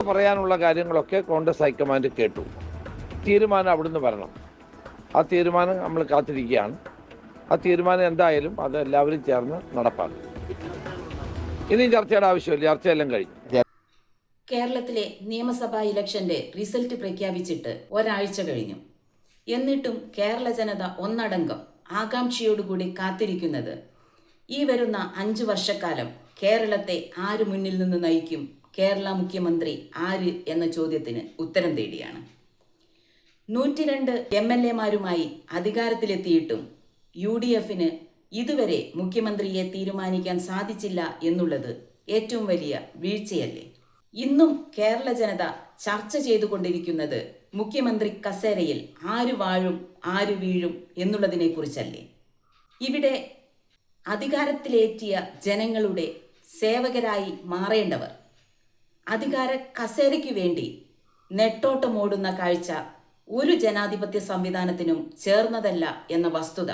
പറയാനുള്ള കാര്യങ്ങളൊക്കെ കോൺഗ്രസ് ഹൈക്കമാൻഡ് കേട്ടു. തീരുമാനം അവിടുന്ന് വരണം. ആ തീരുമാനം നമ്മൾ കാത്തിരിക്കുകയാണ്. ആ തീരുമാനം എന്തായാലും അത് എല്ലാവരും ചേർന്ന് നടപ്പാക്കും. ഇനിയും ചർച്ചയുടെ ആവശ്യമില്ല, ചർച്ചയെല്ലാം കഴിഞ്ഞു. കേരളത്തിലെ നിയമസഭാ ഇലക്ഷന്റെ റിസൾട്ട് പ്രഖ്യാപിച്ചിട്ട് ഒരാഴ്ച കഴിഞ്ഞു. എന്നിട്ടും കേരള ജനത ഒന്നടങ്കം ആകാംക്ഷയോടുകൂടി കാത്തിരിക്കുന്നത് ഈ വരുന്ന 5 വർഷക്കാലം കേരളത്തെ ആര് മുന്നിൽ നിന്ന് നയിക്കും, കേരള മുഖ്യമന്ത്രി ആര് എന്ന ചോദ്യത്തിന് ഉത്തരം തേടിയാണ്. 102 MLA-മാരുമായി അധികാരത്തിലെത്തിയിട്ടും UDF-ന് ഇതുവരെ മുഖ്യമന്ത്രിയെ തീരുമാനിക്കാൻ സാധിച്ചില്ല എന്നുള്ളത് ഏറ്റവും വലിയ വീഴ്ചയല്ലേ? ഇന്നും കേരള ജനത ചർച്ച ചെയ്തുകൊണ്ടിരിക്കുന്നത് മുഖ്യമന്ത്രി കസേരയിൽ ആര് വാഴും ആര് വീഴും എന്നുള്ളതിനെ കുറിച്ചല്ലേ? ഇവിടെ അധികാരത്തിലേറ്റിയ ജനങ്ങളുടെ സേവകരായി മാറേണ്ടവർ അധികാര കസേരയ്ക്കു വേണ്ടി നെട്ടോട്ടമോടുന്ന കാഴ്ച ഒരു ജനാധിപത്യ സംവിധാനത്തിനും ചേർന്നതല്ല എന്ന വസ്തുത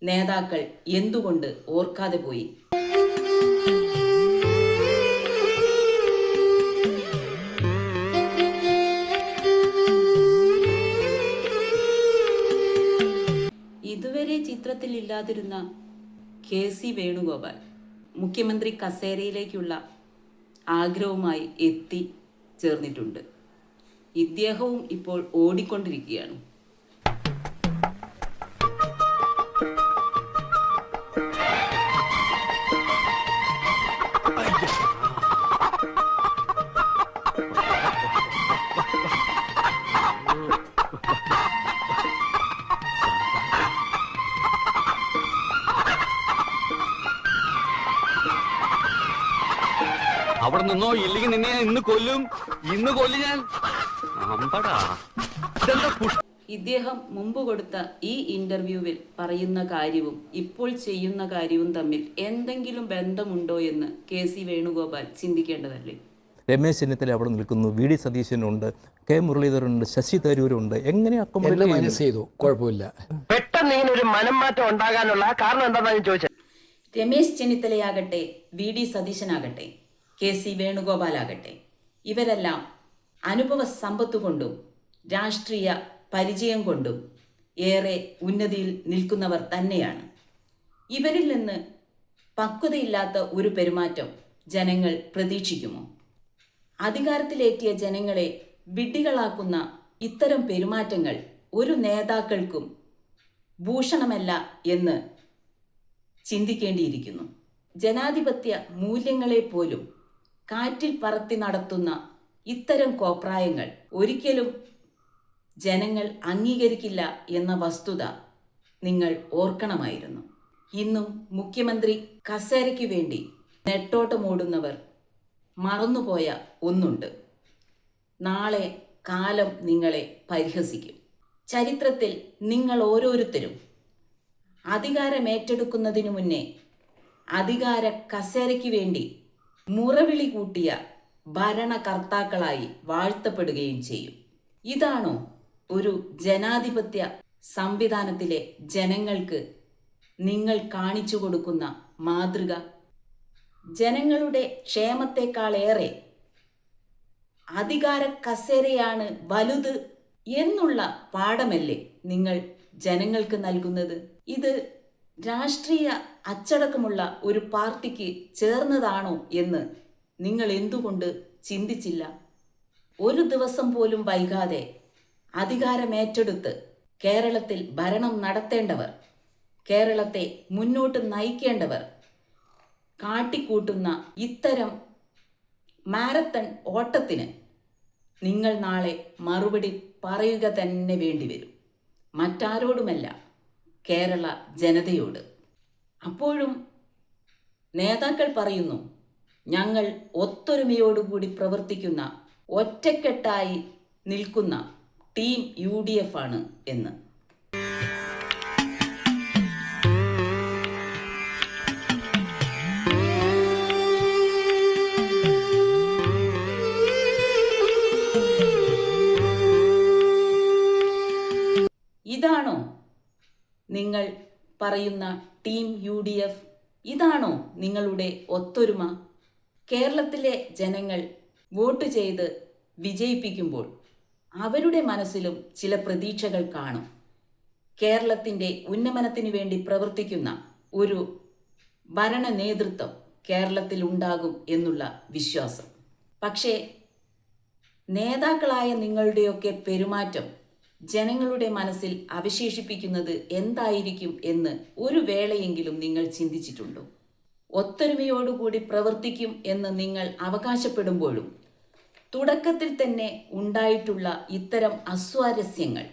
നേതാക്കൾ എന്തുകൊണ്ട് ഓർക്കാതെ പോയി? ഇതുവരെ ചിത്രത്തിൽ ഇല്ലാതിരുന്ന KC വേണുഗോപാൽ മുഖ്യമന്ത്രി കസേരയിലേക്കുള്ള ആഗ്രഹവുമായി എത്തി ചേർന്നിട്ടുണ്ട്. ഇദ്ദേഹവും ഇപ്പോൾ ഓടിക്കൊണ്ടിരിക്കുകയാണ്. അവിടെ നിന്നോ, ഇല്ലെങ്കിൽ നിന്നെ ഇന്ന് കൊല്ലും ഞാൻ. ഇദ്ദേഹം മുമ്പ് കൊടുത്ത ഈ ഇന്റർവ്യൂവിൽ പറയുന്ന കാര്യവും ഇപ്പോൾ ചെയ്യുന്ന കാര്യവും തമ്മിൽ എന്തെങ്കിലും ബന്ധമുണ്ടോ എന്ന് KC വേണുഗോപാൽ ചിന്തിക്കേണ്ടതല്ലേ? രമേശ് ചെന്നിത്തല അവിടെ നിൽക്കുന്നു, VD സതീശനുണ്ട്, K മുരളീധരനുണ്ട്, ശശി തരൂരുണ്ട്. എങ്ങനെ മനസ്സ് ചെയ്തു? കുഴപ്പമില്ല. പെട്ടെന്ന് ഇങ്ങനെ ഒരു മനംമാറ്റം ഉണ്ടാകാനുള്ള കാരണം എന്താണെന്ന് ചോദിച്ചത്. രമേശ് ചെന്നിത്തലയാകട്ടെ, VD സതീശനാകട്ടെ, KC വേണുഗോപാലാകട്ടെ, ഇവരെല്ലാം അനുഭവ സമ്പത്തുകൊണ്ടും രാഷ്ട്രീയ പരിചയം കൊണ്ടും ഏറെ ഉന്നതിയിൽ നിൽക്കുന്നവർ തന്നെയാണ്. ഇവരിൽ നിന്ന് പക്വതയില്ലാത്ത ഒരു പെരുമാറ്റം ജനങ്ങൾ പ്രതീക്ഷിക്കുമോ? അധികാരത്തിലേറ്റിയ ജനങ്ങളെ വിഡ്ഢികളാക്കുന്ന ഇത്തരം പെരുമാറ്റങ്ങൾ ഒരു നേതാക്കൾക്കും ഭൂഷണമല്ല എന്ന് ചിന്തിക്കേണ്ടിയിരിക്കുന്നു. ജനാധിപത്യ മൂല്യങ്ങളെ പോലും കാറ്റിൽ പറത്തി നടത്തുന്ന ഇത്തരം കോപ്രായങ്ങൾ ഒരിക്കലും ജനങ്ങൾ അംഗീകരിക്കില്ല എന്ന വസ്തുത നിങ്ങൾ ഓർക്കണമായിരുന്നു. ഇന്നും മുഖ്യമന്ത്രി കസേരയ്ക്ക് വേണ്ടി നെട്ടോട്ടമോടുന്നവർ മറന്നുപോയ ഒന്നുണ്ട്. നാളെ കാലം നിങ്ങളെ പരിഹസിക്കും. ചരിത്രത്തിൽ നിങ്ങൾ ഓരോരുത്തരും അധികാരമേറ്റെടുക്കുന്നതിനു മുന്നേ അധികാര കസേരയ്ക്ക് വേണ്ടി മുറവിളി കൂട്ടിയ ഭരണകർത്താക്കളായി വാഴ്ത്തപ്പെടുകയും ചെയ്യും. ഇതാണോ ഒരു ജനാധിപത്യ സംവിധാനത്തിലെ ജനങ്ങൾക്ക് നിങ്ങൾ കാണിച്ചു കൊടുക്കുന്ന മാതൃക? ജനങ്ങളുടെ ക്ഷേമത്തെക്കാളേറെ അധികാര കസേരയാണ് വലുത് എന്നുള്ള പാഠമല്ലേ നിങ്ങൾ ജനങ്ങൾക്ക് നൽകുന്നത്? ഇത് രാഷ്ട്രീയ അച്ചടക്കമുള്ള ഒരു പാർട്ടിക്ക് ചേർന്നതാണോ എന്ന് നിങ്ങൾ എന്തുകൊണ്ട് ചിന്തിച്ചില്ല? ഒരു ദിവസം പോലും വൈകാതെ അധികാരമേറ്റെടുത്ത് കേരളത്തിൽ ഭരണം നടത്തേണ്ടവർ, കേരളത്തെ മുന്നോട്ട് നയിക്കേണ്ടവർ കാട്ടിക്കൂട്ടുന്ന ഇത്തരം മാരത്തൺ ഓട്ടത്തിന് നിങ്ങൾ നാളെ മറുപടി പറയുക തന്നെ വേണ്ടിവരും. മറ്റാരോടുമല്ല, കേരള ജനതയോട്. അപ്പോഴും നേതാക്കൾ പറയുന്നു, ഞങ്ങൾ ഒത്തൊരുമയോടുകൂടി പ്രവർത്തിക്കുന്ന, ഒറ്റക്കെട്ടായി നിൽക്കുന്ന ടീം UDF ആണ് എന്ന്. ഇതാണോ നിങ്ങൾ പറയുന്ന ടീം UDF? ഇതാണോ നിങ്ങളുടെ ഒത്തൊരുമ? കേരളത്തിലെ ജനങ്ങൾ വോട്ട് ചെയ്ത് വിജയിപ്പിക്കുമ്പോൾ അവരുടെ മനസ്സിലും ചില പ്രതീക്ഷകൾ കാണും. കേരളത്തിൻ്റെ ഉന്നമനത്തിനു വേണ്ടി പ്രവർത്തിക്കുന്ന ഒരു ഭരണ നേതൃത്വം കേരളത്തിൽ ഉണ്ടാകും എന്നുള്ള വിശ്വാസം. പക്ഷേ നേതാക്കളായ നിങ്ങളുടെയൊക്കെ പെരുമാറ്റം ജനങ്ങളുടെ മനസ്സിൽ അവശേഷിപ്പിക്കുന്നത് എന്തായിരിക്കും എന്ന് ഒരു വേളയെങ്കിലും നിങ്ങൾ ചിന്തിച്ചിട്ടുണ്ടോ? ഒത്തൊരുമയോടുകൂടി പ്രവർത്തിക്കും എന്ന് നിങ്ങൾ അവകാശപ്പെടുമ്പോഴും തുടക്കത്തിൽ തന്നെ ഉണ്ടായിട്ടുള്ള ഇത്തരം അസ്വാരസ്യങ്ങൾ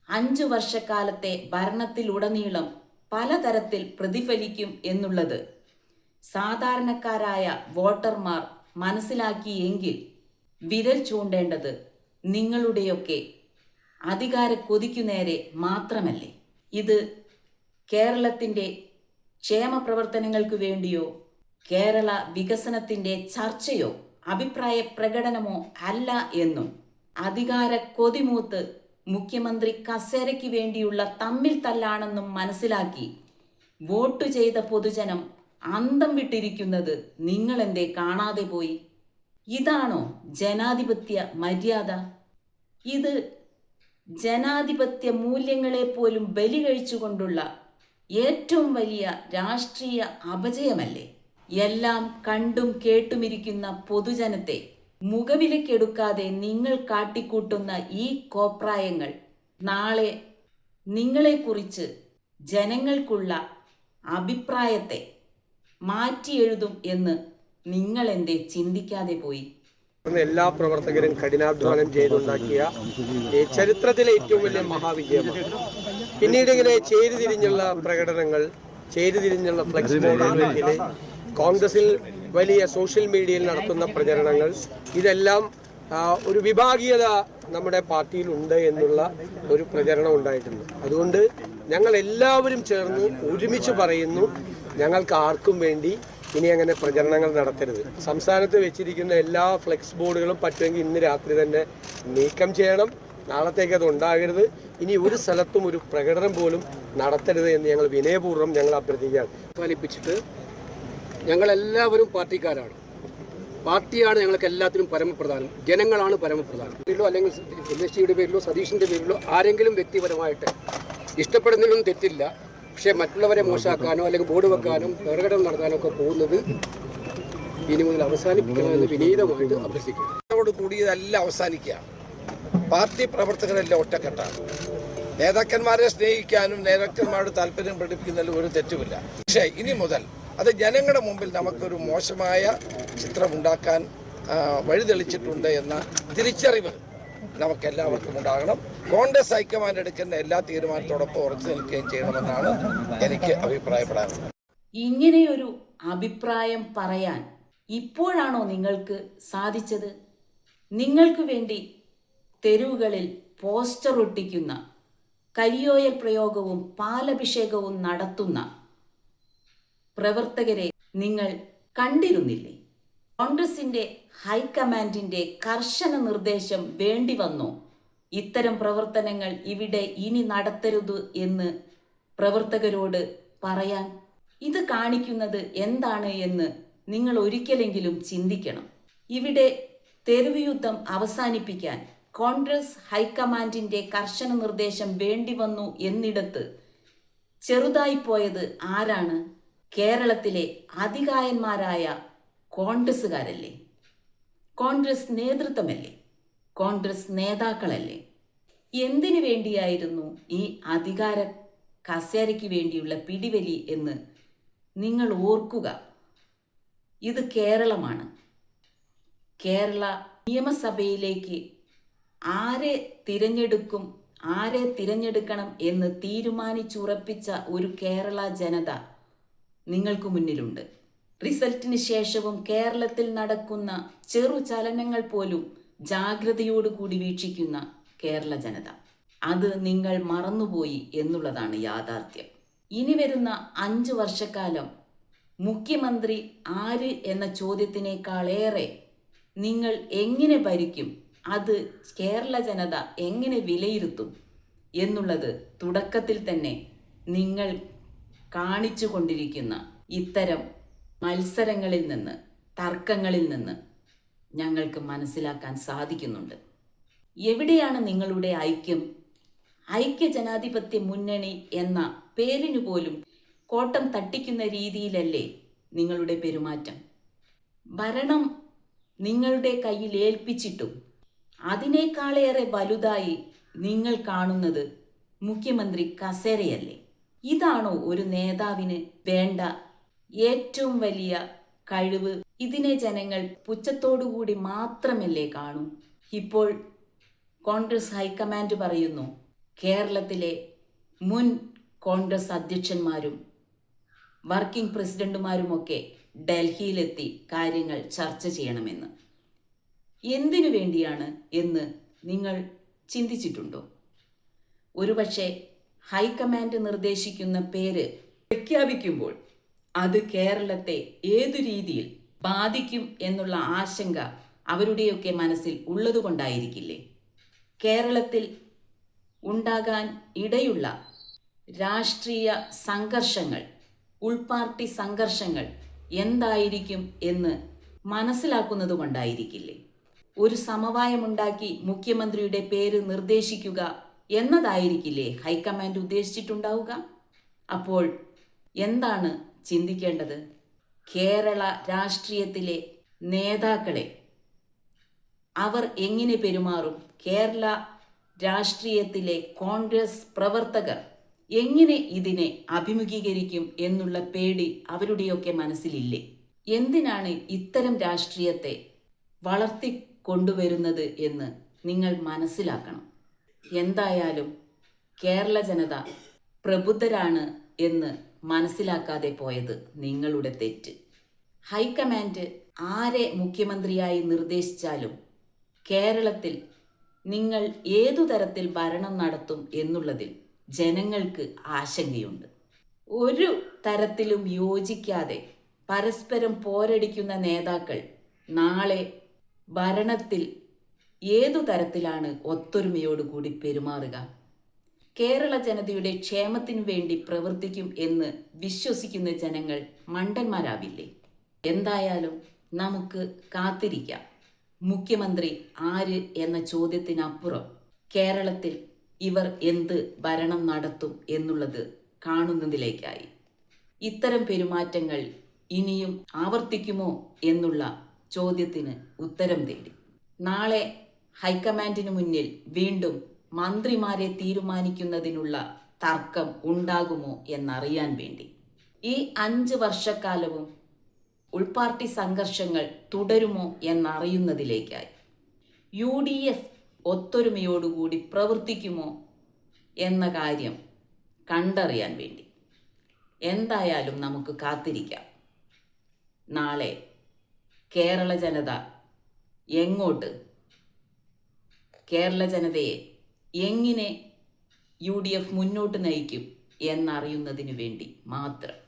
5 വർഷക്കാലത്തെ ഭരണത്തിലുടനീളം പലതരത്തിൽ പ്രതിഫലിക്കും എന്നുള്ളത് സാധാരണക്കാരായ വോട്ടർമാർ മനസ്സിലാക്കിയെങ്കിൽ വിരൽ ചൂണ്ടേണ്ടത് നിങ്ങളുടെയൊക്കെ അധികാര കൊതിക്കു നേരെ മാത്രമല്ലേ? ഇത് കേരളത്തിൻ്റെ ക്ഷേമ പ്രവർത്തനങ്ങൾക്ക് വേണ്ടിയോ കേരള വികസനത്തിൻ്റെ ചർച്ചയോ അഭിപ്രായ പ്രകടനമോ അല്ല എന്നും അധികാര കൊതിമൂത്ത് മുഖ്യമന്ത്രി കസേരയ്ക്ക് വേണ്ടിയുള്ള തമ്മിൽ തല്ലാണെന്നും മനസ്സിലാക്കി വോട്ട് ചെയ്ത പൊതുജനം അന്തം വിട്ടിരിക്കുന്നത് നിങ്ങളെന്തേ കാണാതെ പോയി? ഇതാണോ ജനാധിപത്യ മര്യാദ? ഇത് ജനാധിപത്യ മൂല്യങ്ങളെ പോലും ബലി കഴിച്ചുകൊണ്ടുള്ള ഏറ്റവും വലിയ രാഷ്ട്രീയ അപജയമല്ലേ? എല്ലാം കണ്ടും കേട്ടുമിരിക്കുന്ന പൊതുജനത്തെ മുഖവിലക്കെടുക്കാതെ നിങ്ങൾ കാട്ടിക്കൂട്ടുന്ന ഈ കോപ്രായങ്ങൾ നാളെ നിങ്ങളെക്കുറിച്ച് ജനങ്ങൾക്കുള്ള അഭിപ്രായത്തെ മാറ്റിയെഴുതും എന്ന് നിങ്ങളെന്തേ ചിന്തിക്കാതെ പോയി? എല്ലാ പ്രവർത്തകരും കഠിനാധ്വാനം ചെയ്തുണ്ടാക്കിയ ഈ ചരിത്രത്തിലെ ഏറ്റവും വലിയ മഹാവിജയമാണ്. പിന്നീട് ഇങ്ങനെ ചേരിതിരിഞ്ഞുള്ള പ്രകടനങ്ങൾ, ചേരിതിരിഞ്ഞുള്ള ഫ്ലെക്സ് ബോർഡുകൾ, കോൺഗ്രസിൽ വലിയ സോഷ്യൽ മീഡിയയിൽ നടത്തുന്ന പ്രചരണങ്ങൾ, ഇതെല്ലാം ഒരു വിഭാഗീയത നമ്മുടെ പാർട്ടിയിലുണ്ട് എന്നുള്ള ഒരു പ്രചരണം ഉണ്ടായിട്ടുണ്ട്. അതുകൊണ്ട് ഞങ്ങൾ എല്ലാവരും ചേർന്ന് ഒരുമിച്ച് പറയുന്നു, ഞങ്ങൾക്ക് ആർക്കും വേണ്ടി ഇനി അങ്ങനെ പ്രചരണങ്ങൾ നടത്തരുത്. സംസ്ഥാനത്ത് വെച്ചിരിക്കുന്ന എല്ലാ ഫ്ലെക്സ് ബോർഡുകളും പറ്റുമെങ്കിൽ ഇന്ന് രാത്രി തന്നെ നീക്കം ചെയ്യണം. നാളത്തേക്ക് അത് ഉണ്ടാകരുത്. ഇനി ഒരു സ്ഥലത്തും ഒരു പ്രകടനം പോലും നടത്തരുത് എന്ന് ഞങ്ങൾ വിനയപൂർവ്വം ഞങ്ങൾ അഭ്യർത്ഥിക്കുകയാണ്. അവസാനിപ്പിച്ചിട്ട് ഞങ്ങളെല്ലാവരും പാർട്ടിക്കാരാണ്. പാർട്ടിയാണ് ഞങ്ങൾക്ക് എല്ലാത്തിനും പരമപ്രധാനം. ജനങ്ങളാണ് പരമപ്രധാനം. പേരിലോ അല്ലെങ്കിൽ രമേശിയുടെ പേരിലോ സതീഷിൻ്റെ പേരിലോ ആരെങ്കിലും വ്യക്തിപരമായിട്ട് ഇഷ്ടപ്പെടുന്നതിലൊന്നും തെറ്റില്ല. പക്ഷേ മറ്റുള്ളവരെ മോശമാക്കാനോ അല്ലെങ്കിൽ ബോർഡ് വെക്കാനും പ്രകടനം നടത്താനോ ഒക്കെ പോകുന്നത് ഇനി മുതൽ അവസാനിപ്പിക്കണമെന്ന് വിനീതമായിട്ട് അഭ്യർത്ഥിക്കുന്നു. കൂടി ഇതെല്ലാം അവസാനിക്കുക. പാർട്ടി പ്രവർത്തകരെല്ലാം ഒറ്റക്കെട്ടാണ്. നേതാക്കന്മാരെ സ്നേഹിക്കാനും നേതാക്കന്മാരോട് താല്പര്യം പ്രകടിപ്പിക്കുന്നതിൽ ഒരു തെറ്റുമില്ല. പക്ഷേ ഇനി മുതൽ അത് ജനങ്ങളുടെ മുമ്പിൽ നമുക്കൊരു മോശമായ ചിത്രമുണ്ടാക്കാൻ വഴിതെളിച്ചിട്ടുണ്ട് എന്ന തിരിച്ചറിവ് നമുക്കെല്ലാവർക്കും ഉണ്ടാകണം. കോൺഗ്രസ് ഹൈക്കമാൻഡ് എടുക്കുന്ന എല്ലാ തീരുമാനത്തോടൊപ്പം ഉറച്ചു നിൽക്കുകയും ചെയ്യണമെന്നാണ് എനിക്ക് അഭിപ്രായപ്പെടാനുള്ളത്. ഇങ്ങനെയൊരു അഭിപ്രായം പറയാൻ ഇപ്പോഴാണോ നിങ്ങൾക്ക് സാധിച്ചത്? നിങ്ങൾക്ക് വേണ്ടി തെരുവുകളിൽ പോസ്റ്റർ ഒട്ടിക്കുന്ന, കരിയോയൽ പ്രയോഗവും പാലഭിഷേകവും നടത്തുന്ന പ്രവർത്തകരെ നിങ്ങൾ കണ്ടിരുന്നില്ലേ? കോൺഗ്രസിന്റെ ഹൈക്കമാൻഡിന്റെ കർശന നിർദ്ദേശം വേണ്ടി വന്നോ ഇത്തരം പ്രവർത്തനങ്ങൾ ഇവിടെ ഇനി നടത്തരുത് എന്ന് പ്രവർത്തകരോട് പറയാൻ? ഇത് കാണിക്കുന്നത് എന്താണ് എന്ന് നിങ്ങൾ ഒരിക്കലെങ്കിലും ചിന്തിക്കണം. ഇവിടെ തെരുവ് യുദ്ധം അവസാനിപ്പിക്കാൻ കോൺഗ്രസ് ഹൈക്കമാൻഡിന്റെ കർശന നിർദ്ദേശം വേണ്ടി വന്നു എന്നിടത്ത് ചെറുതായി പോയത് ആരാണ്? കേരളത്തിലെ അധികായന്മാരായ കോൺഗ്രസ്സുകാരല്ലേ? കോൺഗ്രസ് നേതൃത്വമല്ലേ? കോൺഗ്രസ് നേതാക്കളല്ലേ? എന്തിനു വേണ്ടിയായിരുന്നു ഈ അധികാര കസേരയ്ക്ക് വേണ്ടിയുള്ള പിടിവലി എന്ന് നിങ്ങൾ ഓർക്കുക. ഇത് കേരളമാണ്. കേരള നിയമസഭയിലേക്ക് ആരെ തിരഞ്ഞെടുക്കണം എന്ന് തീരുമാനിച്ചുറപ്പിച്ച ഒരു കേരള ജനത നിങ്ങൾക്ക് മുന്നിലുണ്ട്. റിസൾട്ടിന് ശേഷവും കേരളത്തിൽ നടക്കുന്ന ചെറുചലനങ്ങൾ പോലും ജാഗ്രതയോടുകൂടി വീക്ഷിക്കുന്ന കേരള ജനത. അത് നിങ്ങൾ മറന്നുപോയി എന്നുള്ളതാണ് യാഥാർത്ഥ്യം. ഇനി വരുന്ന 5 വർഷക്കാലം മുഖ്യമന്ത്രി ആര് എന്ന ചോദ്യത്തിനേക്കാളേറെ നിങ്ങൾ എങ്ങനെ ഭരിക്കും, അത് കേരള ജനത എങ്ങനെ വിലയിരുത്തും എന്നുള്ളത് തുടക്കത്തിൽ തന്നെ നിങ്ങൾ കാണിച്ചു കൊണ്ടിരിക്കുന്ന ഇത്തരം മത്സരങ്ങളിൽ നിന്ന്, തർക്കങ്ങളിൽ നിന്ന് ഞങ്ങൾക്ക് മനസ്സിലാക്കാൻ സാധിക്കുന്നുണ്ട്. എവിടെയാണ് നിങ്ങളുടെ ഐക്യം? ഐക്യജനാധിപത്യ മുന്നണി എന്ന പേരിനു പോലും കോട്ടം തട്ടിക്കുന്ന രീതിയിലല്ലേ നിങ്ങളുടെ പെരുമാറ്റം? ഭരണം നിങ്ങളുടെ കയ്യിൽ ഏൽപ്പിച്ചിട്ടും അതിനേക്കാളേറെ വലുതായി നിങ്ങൾ കാണുന്നത് മുഖ്യമന്ത്രി കസേരയല്ലേ? ഇതാണോ ഒരു നേതാവിന് വേണ്ട ഏറ്റവും വലിയ കഴിവ്? ഇതിനെ ജനങ്ങൾ പുച്ഛത്തോടുകൂടി മാത്രമല്ലേ കാണൂ? ഇപ്പോൾ കോൺഗ്രസ് ഹൈക്കമാൻഡ് പറയുന്നു, കേരളത്തിലെ മുൻ കോൺഗ്രസ് അധ്യക്ഷന്മാരും വർക്കിംഗ് പ്രസിഡന്റുമാരുമൊക്കെ ഡൽഹിയിലെത്തി കാര്യങ്ങൾ ചർച്ച ചെയ്യണമെന്ന്. എന്തിനു വേണ്ടിയാണ് എന്ന് നിങ്ങൾ ചിന്തിച്ചിട്ടുണ്ടോ? ഒരുപക്ഷെ ഹൈക്കമാൻഡ് നിർദ്ദേശിക്കുന്ന പേര് പ്രഖ്യാപിക്കുമ്പോൾ അത് കേരളത്തെ ഏതു രീതിയിൽ ബാധിക്കും എന്നുള്ള ആശങ്ക അവരുടെയൊക്കെ മനസ്സിൽ ഉള്ളതുകൊണ്ടായിരിക്കില്ലേ? കേരളത്തിൽ ഉണ്ടാകാൻ ഇടയുള്ള രാഷ്ട്രീയ സംഘർഷങ്ങൾ, ഉൾപാർട്ടി സംഘർഷങ്ങൾ എന്തായിരിക്കും എന്ന് മനസ്സിലാക്കുന്നത് കൊണ്ടായിരിക്കില്ലേ? ഒരു സമവായമുണ്ടാക്കി മുഖ്യമന്ത്രിയുടെ പേര് നിർദ്ദേശിക്കുക എന്നതായിരിക്കില്ലേ ഹൈക്കമാൻഡ് ഉദ്ദേശിച്ചിട്ടുണ്ടാവുക? അപ്പോൾ എന്താണ് ചിന്തിക്കേണ്ടത്? കേരള രാഷ്ട്രീയത്തിലെ നേതാക്കളെ അവർ എങ്ങനെ പെരുമാറും? കേരള രാഷ്ട്രീയത്തിലെ കോൺഗ്രസ് പ്രവർത്തകർ എങ്ങനെ ഇതിനെ അഭിമുഖീകരിക്കും എന്നുള്ള പേടി അവരുടെയൊക്കെ മനസ്സിലില്ലേ? എന്തിനാണ് ഇത്തരം രാഷ്ട്രീയത്തെ വളർത്തിക്കൊണ്ടുവരുന്നത് എന്ന് നിങ്ങൾ മനസ്സിലാക്കണം. എന്തായാലും കേരള ജനത പ്രബുദ്ധരാണ് എന്ന് മനസ്സിലാക്കാതെ പോയത് നിങ്ങളുടെ തെറ്റ്. ഹൈക്കമാൻഡ് ആരെ മുഖ്യമന്ത്രിയായി നിർദ്ദേശിച്ചാലും കേരളത്തിൽ നിങ്ങൾ ഏതു തരത്തിൽ ഭരണം നടത്തും എന്നുള്ളതിൽ ജനങ്ങൾക്ക് ആശങ്കയുണ്ട്. ഒരു തരത്തിലും യോജിക്കാതെ പരസ്പരം പോരടിക്കുന്ന നേതാക്കൾ നാളെ ഭരണത്തിൽ ഏതു തരത്തിലാണ് ഒത്തൊരുമയോടുകൂടി പെരുമാറുക? കേരള ജനതയുടെ ക്ഷേമത്തിനു വേണ്ടി പ്രവർത്തിക്കും എന്ന് വിശ്വസിക്കുന്ന ജനങ്ങൾ മണ്ടന്മാരാവില്ലേ? എന്തായാലും നമുക്ക് കാത്തിരിക്കാം. മുഖ്യമന്ത്രി ആര് എന്ന ചോദ്യത്തിനപ്പുറം കേരളത്തിൽ ഇവർ എന്ത് ഭരണം നടത്തും എന്നുള്ളത് കാണുന്നതിലേക്കായി. ഇത്തരം പെരുമാറ്റങ്ങൾ ഇനിയും ആവർത്തിക്കുമോ എന്നുള്ള ചോദ്യത്തിന് ഉത്തരം തേടി നാളെ ഹൈക്കമാൻഡിന് മുന്നിൽ വീണ്ടും മന്ത്രിമാരെ തീരുമാനിക്കുന്നതിനുള്ള തർക്കം ഉണ്ടാകുമോ എന്നറിയാൻ വേണ്ടി ഈ 5 വർഷക്കാലവും ഉൾപാർട്ടി സംഘർഷങ്ങൾ തുടരുമോ എന്നറിയുന്നതിലേക്കായി UDF ഒത്തൊരുമയോടുകൂടി പ്രവർത്തിക്കുമോ എന്ന കാര്യം കണ്ടറിയാൻ വേണ്ടി എന്തായാലും നമുക്ക് കാത്തിരിക്കാം. നാളെ കേരള ജനത എങ്ങോട്ട്, കേരള ജനതയെ എങ്ങനെ UDF മുന്നോട്ട് നയിക്കും എന്നറിയുന്നതിന് വേണ്ടി മാത്രം.